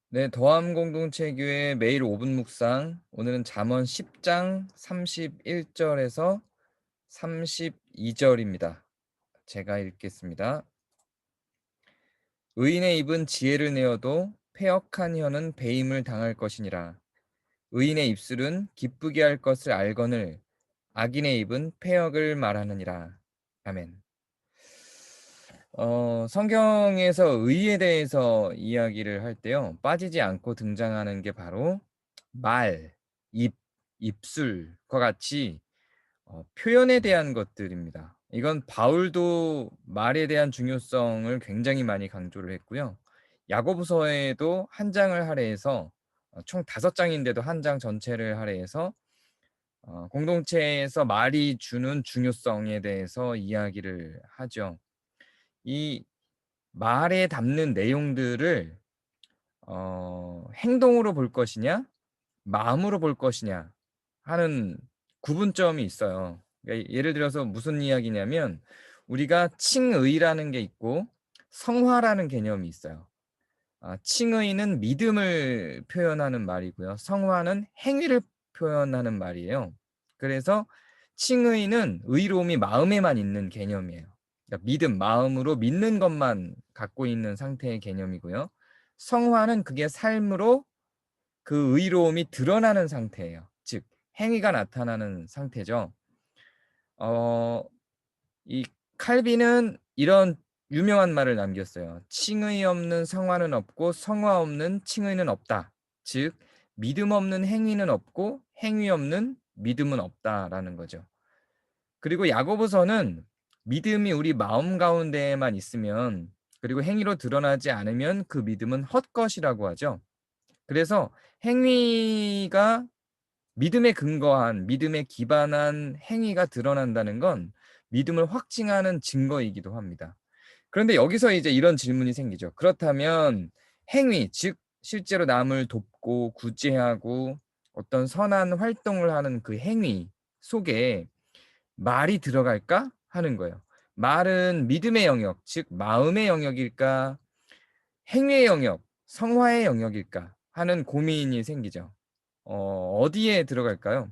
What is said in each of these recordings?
네, 더함 공동체교회 매일 5분 묵상. 오늘은 잠언 10장 31절에서 32절입니다. 제가 읽겠습니다. 의인의 입은 지혜를 내어도 패역한 혀는 배임을 당할 것이니라. 의인의 입술은 기쁘게 할 것을 알거늘 악인의 입은 패역을 말하느니라. 아멘. 성경에서 의에 대해서 이야기를 할 때요, 빠지지 않고 등장하는 게 바로 말, 입, 입술과 같이 표현에 대한 것들입니다. 이건 바울도 말에 대한 중요성을 굉장히 많이 강조를 했고요. 야고보서에도 한 장을 할애해서 총 5장인데도 한 장 전체를 할애해서 공동체에서 말이 주는 중요성에 대해서 이야기를 하죠. 이 말에 담는 내용들을 행동으로 볼 것이냐, 마음으로 볼 것이냐 하는 구분점이 있어요. 그러니까 예를 들어서 무슨 이야기냐면 우리가 칭의라는 게 있고 성화라는 개념이 있어요. 칭의는 믿음을 표현하는 말이고요. 성화는 행위를 표현하는 말이에요. 그래서 칭의는 의로움이 마음에만 있는 개념이에요. 그러니까 믿음, 마음으로 믿는 것만 갖고 있는 상태의 개념이고요. 성화는 그게 삶으로 그 의로움이 드러나는 상태예요. 즉, 행위가 나타나는 상태죠. 어, 이 칼빈은 이런 유명한 말을 남겼어요. 칭의 없는 성화는 없고 성화 없는 칭의는 없다. 즉, 믿음 없는 행위는 없고 행위 없는 믿음은 없다라는 거죠. 그리고 야고보서는 믿음이 우리 마음 가운데에만 있으면, 그리고 행위로 드러나지 않으면 그 믿음은 헛것이라고 하죠. 그래서 행위가 믿음에 근거한, 믿음에 기반한 행위가 드러난다는 건 믿음을 확증하는 증거이기도 합니다. 그런데 여기서 이제 이런 질문이 생기죠. 그렇다면 행위, 즉 실제로 남을 돕고 구제하고 어떤 선한 활동을 하는 그 행위 속에 말이 들어갈까 하는 거예요. 말은 믿음의 영역, 즉 마음의 영역일까, 행위의 영역, 성화의 영역일까 하는 고민이 생기죠. 어디에 들어갈까요?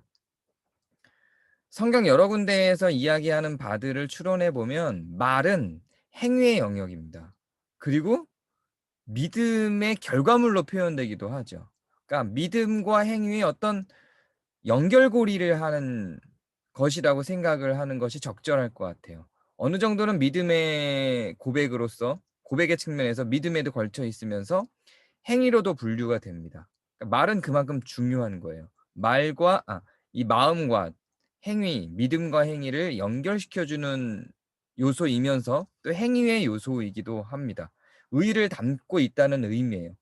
성경 여러 군데에서 이야기하는 바들을 추론해 보면 말은 행위의 영역입니다. 그리고 믿음의 결과물로 표현되기도 하죠. 그러니까 믿음과 행위의 어떤 연결고리를 하는 것이라고 생각을 하는 것이 적절할 것 같아요. 어느 정도는 믿음의 고백으로서, 고백의 측면에서 믿음에도 걸쳐 있으면서 행위로도 분류가 됩니다. 그러니까 말은 그만큼 중요한 거예요. 이 마음과 행위, 믿음과 행위를 연결시켜주는 요소이면서 또 행위의 요소이기도 합니다. 의를 담고 있다는 의미예요.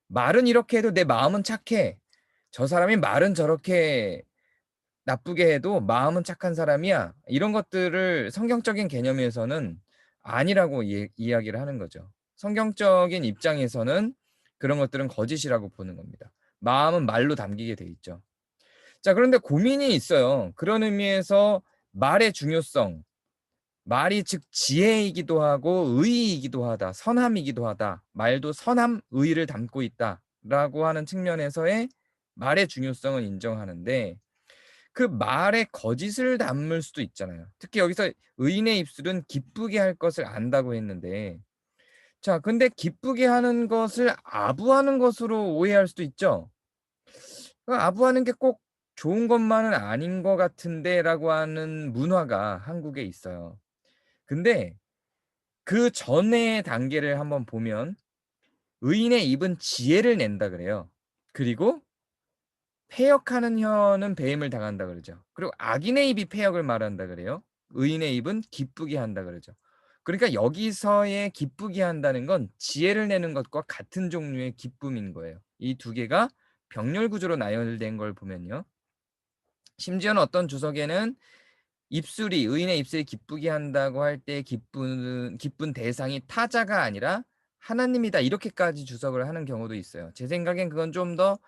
말은 이렇게 해도 내 마음은 착해. 저 사람이 말은 저렇게 나쁘게 해도 마음은 착한 사람이야. 이런 것들을 성경적인 개념에서는 아니라고 이야기를 하는 거죠. 성경적인 입장에서는 그런 것들은 거짓이라고 보는 겁니다. 마음은 말로 담기게 돼 있죠. 자, 그런데 고민이 있어요. 그런 의미에서 말의 중요성, 말이 즉 지혜이기도 하고 의이기도 하다, 선함이기도 하다. 말도 선함, 의를 담고 있다라고 하는 측면에서의 말의 중요성은 인정하는데 그 말에 거짓을 담을 수도 있잖아요. 특히 여기서 의인의 입술은 기쁘게 할 것을 안다고 했는데, 자, 근데 기쁘게 하는 것을 아부하는 것으로 오해할 수도 있죠. 아부하는 게 꼭 좋은 것만은 아닌 것 같은데라고 하는 문화가 한국에 있어요. 근데 그 전의 단계를 한번 보면 의인의 입은 지혜를 낸다 그래요. 그리고 패역하는 혀는 배임을 당한다 그러죠. 그리고 악인의 입이 패역을 말한다 그래요. 의인의 입은 기쁘게 한다 그러죠. 그러니까 여기서의 기쁘게 한다는 건 지혜를 내는 것과 같은 종류의 기쁨인 거예요. 이 두 개가 병렬 구조로 나열된 걸 보면요. 심지어는 어떤 주석에는 의인의 입술이 기쁘게 한다고 할 때 기쁜 대상이 타자가 아니라 하나님이다. 이렇게까지 주석을 하는 경우도 있어요. 제 생각엔 그건 좀 더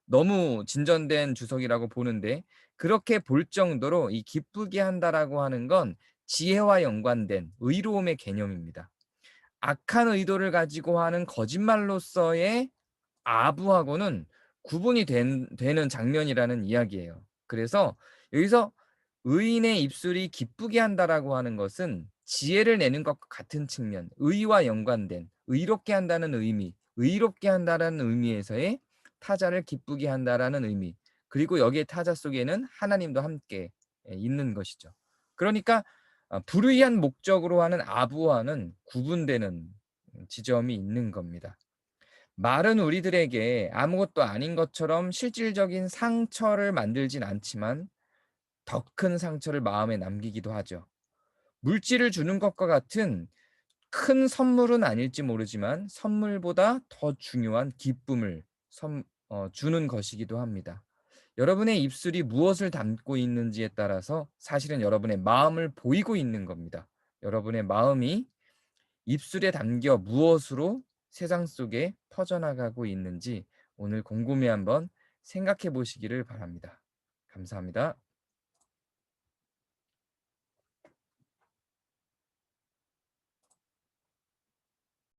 너무 진전된 주석이라고 보는데 그렇게 볼 정도로 이 기쁘게 한다라고 하는 건 지혜와 연관된 의로움의 개념입니다. 악한 의도를 가지고 하는 거짓말로서의 아부하고는 구분이 되는 장면이라는 이야기예요. 그래서 여기서 "의인의 입술이 기쁘게 한다."라고 하는 것은 지혜를 내는 것과 같은 측면, 의와 연관된 의롭게 한다는 의미, 의롭게 한다라는 의미에서의 타자를 기쁘게 한다라는 의미, 그리고 여기에 타자 속에는 하나님도 함께 있는 것이죠. 그러니까 불의한 목적으로 하는 아부와는 구분되는 지점이 있는 겁니다. 말은 우리들에게 아무것도 아닌 것처럼 실질적인 상처를 만들진 않지만 더 큰 상처를 마음에 남기기도 하죠. 물질을 주는 것과 같은 큰 선물은 아닐지 모르지만 선물보다 더 중요한 기쁨을 주는 것이기도 합니다. 여러분의 입술이 무엇을 담고 있는지에 따라서 사실은 여러분의 마음을 보이고 있는 겁니다. 여러분의 마음이 입술에 담겨 무엇으로 세상 속에 퍼져나가고 있는지 오늘 곰곰이 한번 생각해 보시기를 바랍니다. 감사합니다.